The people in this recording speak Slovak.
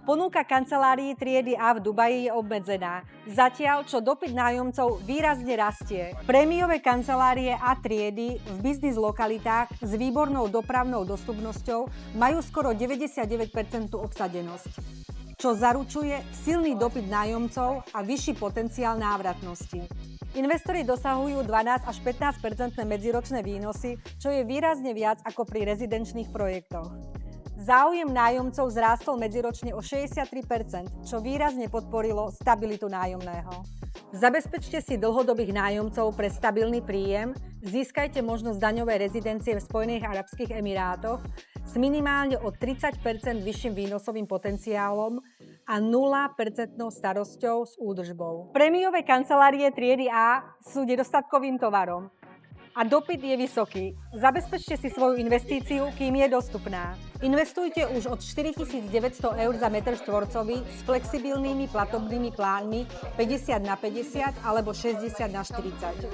Ponuka kancelárií triedy A v Dubaji je obmedzená, zatiaľ čo dopyt nájomcov výrazne rastie. Prémiové kancelárie A triedy v biznis lokalitách s výbornou dopravnou dostupnosťou majú skoro 99% obsadenosť, čo zaručuje silný dopyt nájomcov a vyšší potenciál návratnosti. Investori dosahujú 12 až 15% medziročné výnosy, čo je výrazne viac ako pri rezidenčných projektoch. Záujem nájomcov zrástol medziročne o 63%, čo výrazne podporilo stabilitu nájomného. Zabezpečte si dlhodobých nájomcov pre stabilný príjem, získajte možnosť daňovej rezidencie v Spojených arabských emirátoch s minimálne o 30% vyšším výnosovým potenciálom a 0% starosťou s údržbou. Prémiové kancelárie triedy A sú nedostatkovým tovarom a dopyt je vysoký. Zabezpečte si svoju investíciu, kým je dostupná. Investujte už od 4900 eur za meter štvorcový s flexibilnými platobnými plánmi 50/50 alebo 60/40.